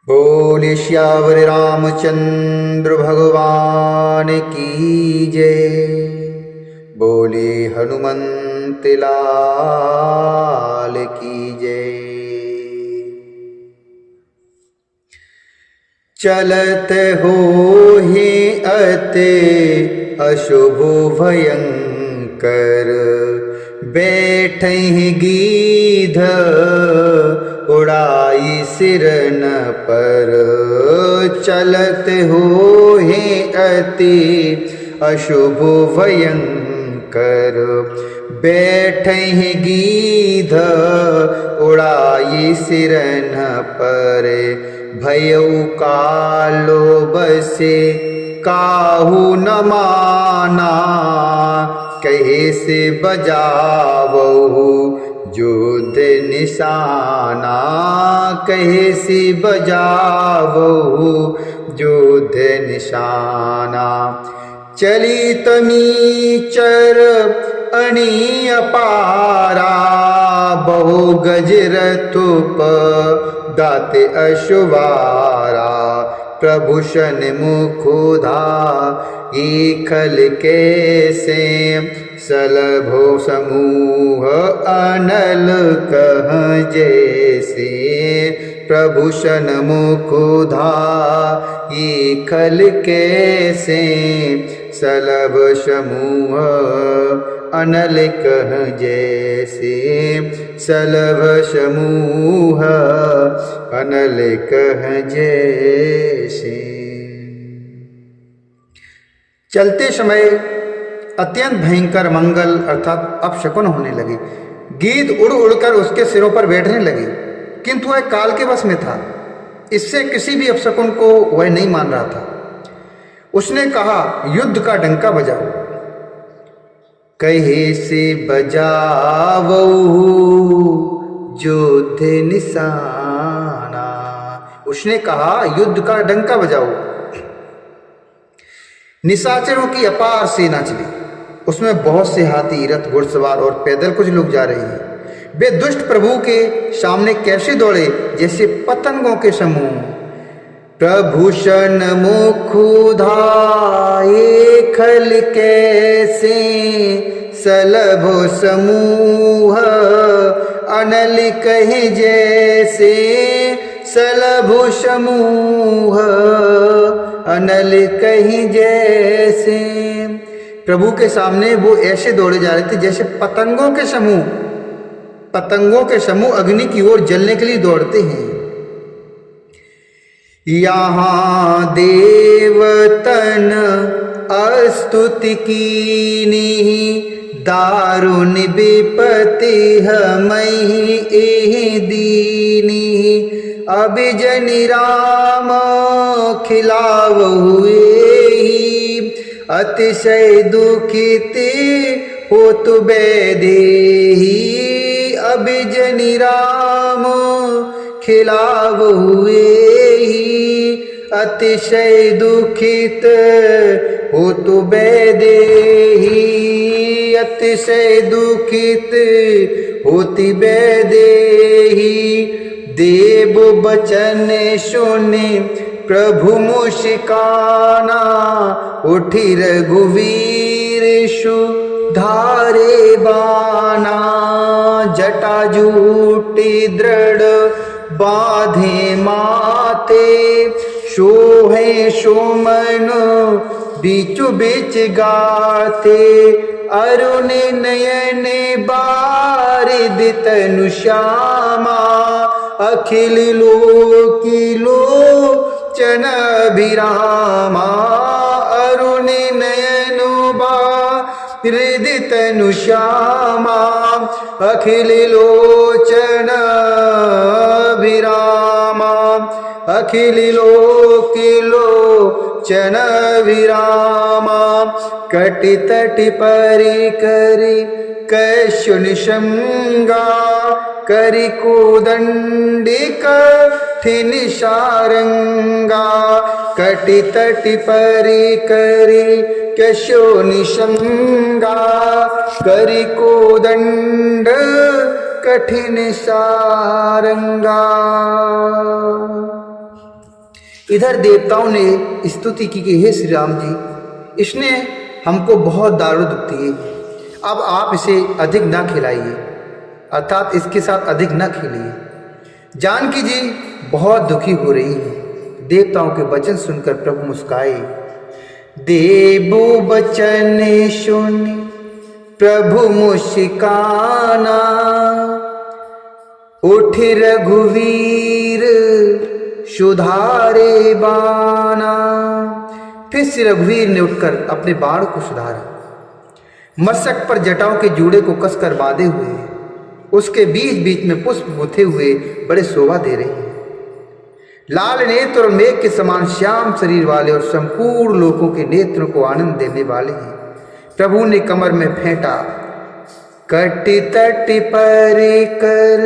बोले श्यावर रामचंद्र भगवान की जय। बोले हनुमंत लाल की जय। चलत हो ही अति अशुभ भयंकर, बैठहि गीध उड़ाई सिरन पर। चलत हो ही अति अशुभ भयंकर, बैठहि गीध उड़ाई सिरन पर। भयउ कालो बसे काहू न माना, कहे से बजावहु युद्ध निशाना। कहे से बजावहु युद्ध निशाना। चली तमीचर अणि अपारा, बहु गजरथुप दाते अशुवारा। प्रभूषण मुखुधा ईखल कैसे, सलभो समूह अनल कह जैसे। प्रभूषण मुखुधा ईखल कैसे, सलभ समूह अनल कह जैसे। सलभ समूह अनल कह जैसे। चलते समय अत्यंत भयंकर मंगल अर्थात अपशकुन होने लगे। गीध उड़ उड़कर उसके सिरों पर बैठने लगे, किंतु वह काल के वश में था। इससे किसी भी अपशकुन को वह नहीं मान रहा था। उसने कहा, युद्ध का डंका बजाओ। कहे से बजावहु युद्ध निशाना। उसने कहा, युद्ध का डंका बजाओ। निशाचरों की अपार सेना चली। उसमें बहुत से हाथी, रथ, घुड़सवार और पैदल कुछ लोग जा रहे हैं। वे दुष्ट प्रभु के सामने कैसे दौड़े, जैसे पतंगों के समूह। प्रभूषण मुखुधा ईखल कैसे, सलभो समूह अनल कहि जैसे। सलभो समूह अनल कहि जैसे। प्रभु के सामने वो ऐसे दौड़े जा रहे थे जैसे पतंगों के समूह। पतंगों के समूह अग्नि की ओर जलने के लिए दौड़ते हैं। यहाँ देवतन अस्तुति कीनी, दारुण विपत्ति हमहि एहि दीनी। अभिजन राम खिलावहु एहि, अतिशय दुखित होतु वैदेही। अभिजन राम खिलावहु एहि, अतिशय दुखित होतु वैदेही। अतिशय दुखित होति वैदेही। देव बचन सुनि प्रभु मुस्काना, उठि रघुवीर धारे बाना। जटा जूटी दृढ़ बांधे माथे, सोहे सोमन बीचु बीच गाते। अरुण नयन बारिद तनु श्यामा, अखिल लोकी लोचन अभिरामा। अरुण नयन बारिद तनु श्यामा, अखिल लोचन अभिरामा। अखिल लोकी लोचन अभिरामा। कटि तटि परि करि कैश्यु निशंगा, करि कोदंडी कठिन सारंगा। कटि तटि परि करि कैश्यु निशंगा, करि कोदंड कठिन सारंगा। इधर देवताओं ने स्तुति की कि हे श्री राम जी, इसने हमको बहुत दारू दुखती है, अब आप इसे अधिक ना खिलाइए, अर्थात इसके साथ अधिक ना खेलिए। जानकी जी बहुत दुखी हो रही है। देवताओं के वचन सुनकर प्रभु मुस्काए। देवो वचन सुन प्रभु मुस्काना, उठ रघुवीर सुधारे बाना। फिर से रघुवीर ने उठकर अपने बाण को सुधारा। मस्तक पर जटाओं के जूड़े को कसकर बांधे हुए, उसके बीच बीच में पुष्प गुथे हुए बड़े शोभा दे रहे हैं। लाल नेत्र और मेघ के समान श्याम शरीर वाले और संपूर्ण लोगों के नेत्रों को आनंद देने वाले हैं। प्रभु ने कमर में फेंटा, कटि तटि पर कर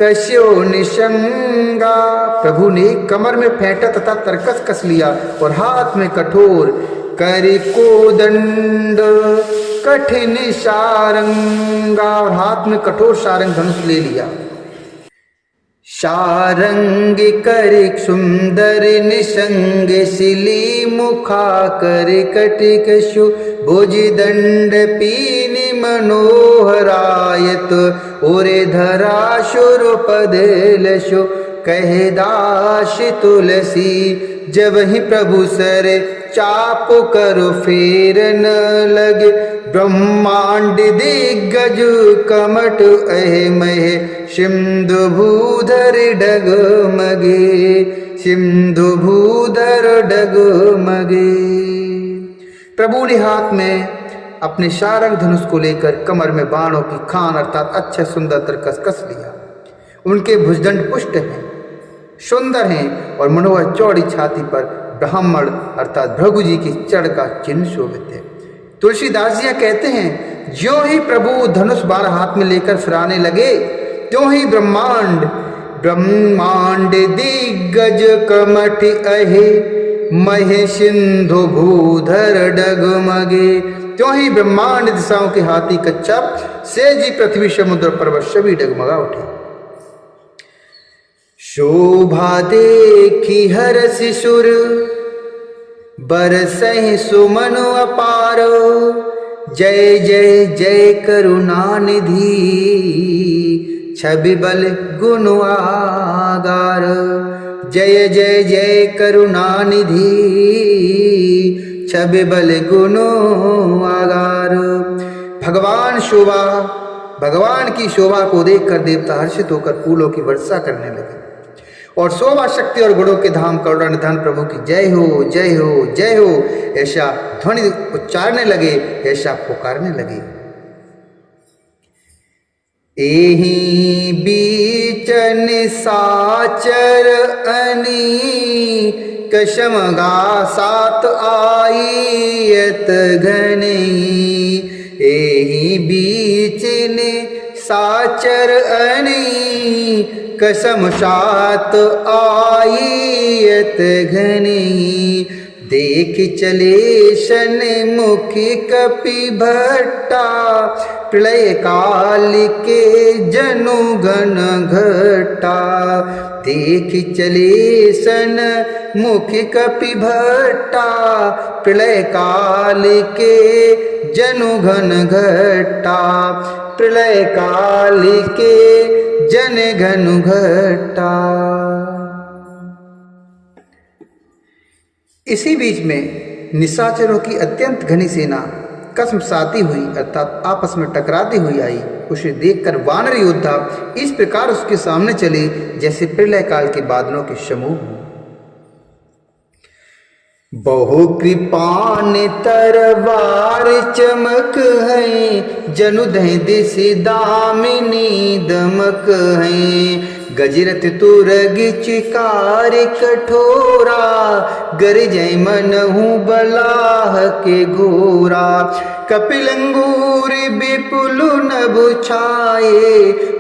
कश्यो निशंगा। प्रभु ने कमर में फेंटा तथा तरकस कस लिया और हाथ में कठोर करि कोदंड कठिन सारंगा, और हाथ में कठोर सारंग धनुष ले लिया। सारंग कर सुंदर निसंग सिली मुखा कर कटिकशु भुज दंड पीनि मनोहरायत ओरे धरा शुर पदलशु कहे दास तुलसी। जब ही प्रभु सर चाप करो फेर न लगे, ब्रह्मांड दिग्गज कमट अहमय सिंधु भूधर डगमगे, सिंधु भूधर डगमगे। प्रभु ने हाथ में अपने सारंग धनुष को लेकर कमर में बाणों की खान अर्थात अच्छा सुंदर तरकस कस लिया। उनके भुजदंड पुष्ट हैं, सुंदर हैं और मनोहर चौड़ी छाती पर ब्राह्मण अर्थात भृगु जी की चढ़ का चिन्ह शोभित है। तुलसीदास जी कहते हैं, ज्यों ही प्रभु धनुष बाण हाथ में लेकर फिराने लगे, त्यों ही ब्रह्मांड ब्रह्मांड दिग्गज कमठ अहे महे सिंधु भूधर डगमगे। त्यों ही ब्रह्मांड दिशाओं के हाथी कच्छप से जी पृथ्वी समुद्र पर्वत सभी डगमगा उठे। शोभा देखी हरस सुर बरसहि सुमन अपारो, जय जय जय करुणानिधि छवि बल गुण आगार। जय जय जय करुणानिधि छवि बल गुण आगार। भगवान की शोभा को देखकर देवता हर्षित होकर फूलों की वर्षा करने लगे और शोभा शक्ति और गुणों के धाम करुणा निधान प्रभु की जय हो जय हो जय हो ऐसा ध्वनि उच्चारने लगे, ऐसा पुकारने लगे। एहि बीचन साचर अनी कसम गा सात आईयत घनी। एहि बीचन साचर अनी कसम सात आईयत घनी। देख चले शन मुखी कपि भट्टा, प्रलय काल के जनु घन घटा। देख चले सन मुखी कपि भट्टा, प्रलय काल के जनु घन घटा। प्रलय काल के जन घन घटा। इसी बीच में निशाचरों की अत्यंत घनी सेना कसम साती हुई अर्थात आपस में टकराती हुई आई। उसे देखकर वानर योद्धा इस प्रकार उसके सामने चले जैसे प्रलय काल के बादलों के समूह। बहु कृपान तरवार चमक है, जनु दह दिस दामिनी दमक है। गजरत तुरग चिकार कठोरा, गरजय मनहु बलाह के घोरा। कपिलंगूर विपुल नभ छाये,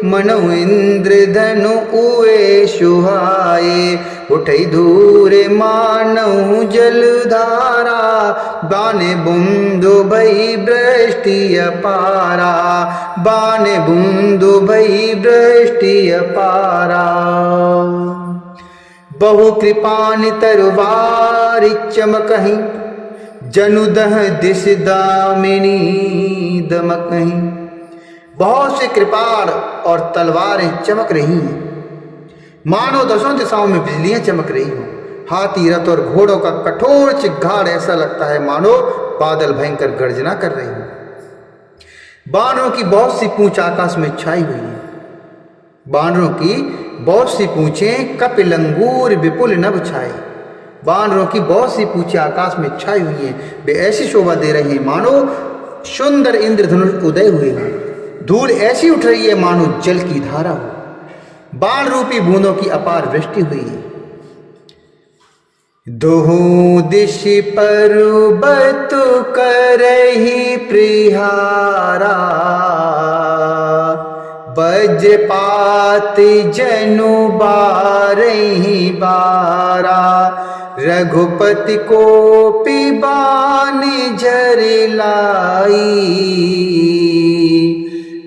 मनहु इंद्र धनु उए सुहाये। उठई दूर मानहु जलधारा, बाने बुंदु भई वृष्टि अपारा। बाने बुंदु भई वृष्टि अपारा। बहु कृपानि तरुवारि चमकहि, जनुदह दिश दामिनी दमकहि। बहुत से कृपाण और तलवारें चमक रही हैं, मानो दसों दिशाओं में बिजलियां चमक रही हों। हाथी, रथ और घोड़ों का कठोर चिघाड़ ऐसा लगता है मानो बादल भयंकर गर्जना कर रहे हों। बानरों की बहुत सी पूंछ आकाश में छाई हुई है, बानरों की बहुत सी पूंछें कपिल अंगूर विपुल नभ छाए। बानरों की बहुत सी पूंछें आकाश में छाई हुई हैं, वे ऐसी शोभा दे रहे हैं मानो सुंदर इंद्रधनुष उदय हुए हों। धूल ऐसी उठ रही है मानो जल की धारा हो, बाण रूपी बूंदों की अपार वृष्टि हुई है। दोहों दिश पर्वत करहि प्रिहारा, वज्रपात जनु बारहि बारा। रघुपति को पिबान झरलाई,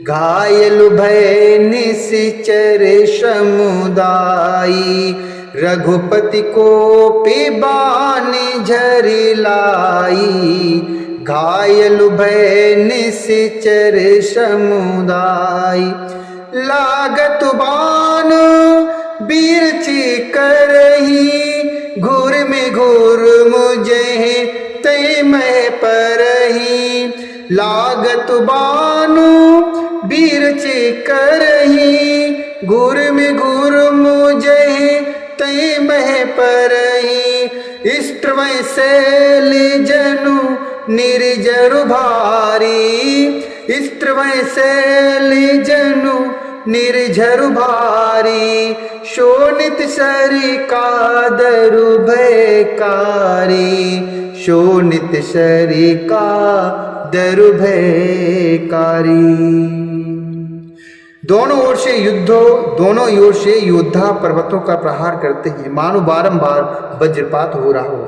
घायल भय निश्चर समुदायी। रघुपति को पिबान झरलाई, घायल भय निश्चर समुदायी। लागत बाण बीरची करही, घूर में घूर मुझे तय मैं परही। लागत बानु बीरची करही, घूर में घूर मुझे तय मैं परही। स्त्रवै शैल जनु निर्जरु भारी, स्त्रवै शैल जनु निर्झरु भारी। शोणित सरि कादरु भयकारी, शोणित सरि कादरु भयकारी। दोनों ओर से योद्धा पर्वतों का प्रहार करते हैं, मानो बारंबार वज्रपात हो रहा हो।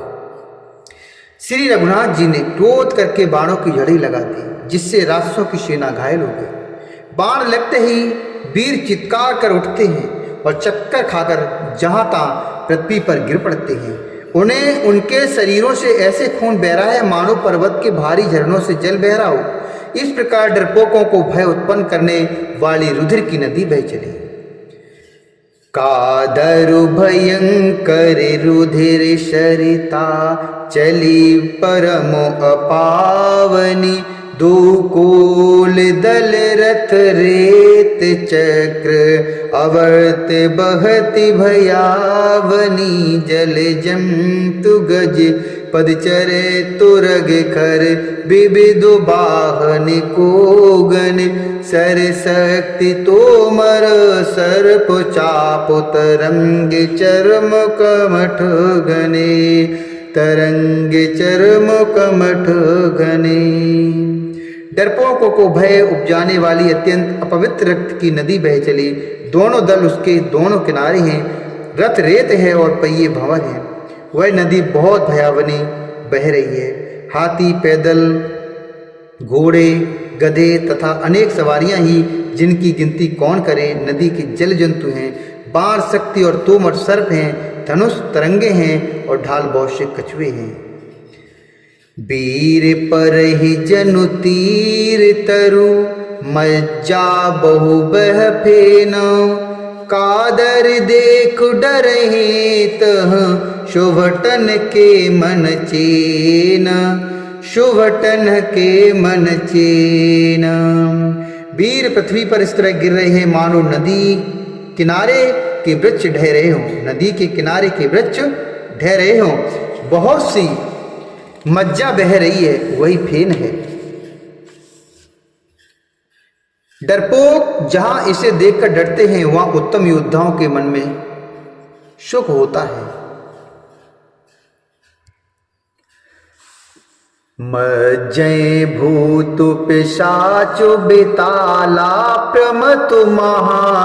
श्री रघुनाथ जी ने क्रोध करके बाणों की झड़ी लगा दी, जिससे राक्षसों की सेना घायल हो गई। बाण लगते ही वीर चित्कार कर उठते हैं और चक्कर खाकर जहां तहां पृथ्वी पर गिर पड़ते हैं। उन्हें उनके शरीरों से ऐसे खून बह रहा है मानो पर्वत के भारी झरनों से जल बह रहा हो। इस प्रकार डरपोकों को भय उत्पन्न करने वाली रुधिर की नदी बह चली। कादरु भयंकर रुधिर सरिता, चली परमो अपावनी। दुकूल दल रथ रेत चक्र, अवर्त बहति भयावनी। जल जंतु गज पदचरे तुरग कर, विविधु वाहन कोगन। सर शक्ति तोमर सर्प चाप, तरंग चर्म कमठ गने, तरंग चर्म कमठ गने। डरपोकों को भय उपजाने वाली अत्यंत अपवित्र रक्त की नदी बह चली। दोनों दल उसके दोनों किनारे हैं, रथ रेत है और पहिए भंवर हैं। वह नदी बहुत भयावनी बह रही है। हाथी, पैदल, घोड़े, गधे तथा अनेक सवारियां ही, जिनकी गिनती कौन करे, नदी के जल जंतु हैं। बाण शक्ति और तोमर सर्प हैं, धनुष तरंगे हैं और ढाल बहुत से कछुए हैं। वीर परहि जनु तीर तरु, मज्जा बहु बह फेना। कादर देख डरहि तह, शुभटन के मन चेना, शुभटन के मन चेना। वीर पृथ्वी पर इस तरह गिर रहे हैं मानो नदी किनारे के वृक्ष ढह रहे हों, नदी के किनारे के वृक्ष ढह रहे हों। बहुत सी मज्जा बह रही है, वही फेन है। डरपोक जहां इसे देखकर डरते हैं, वहां उत्तम योद्धाओं के मन में सुख होता है। मज्जै भूत पिशाच बेताला, प्रमतु महा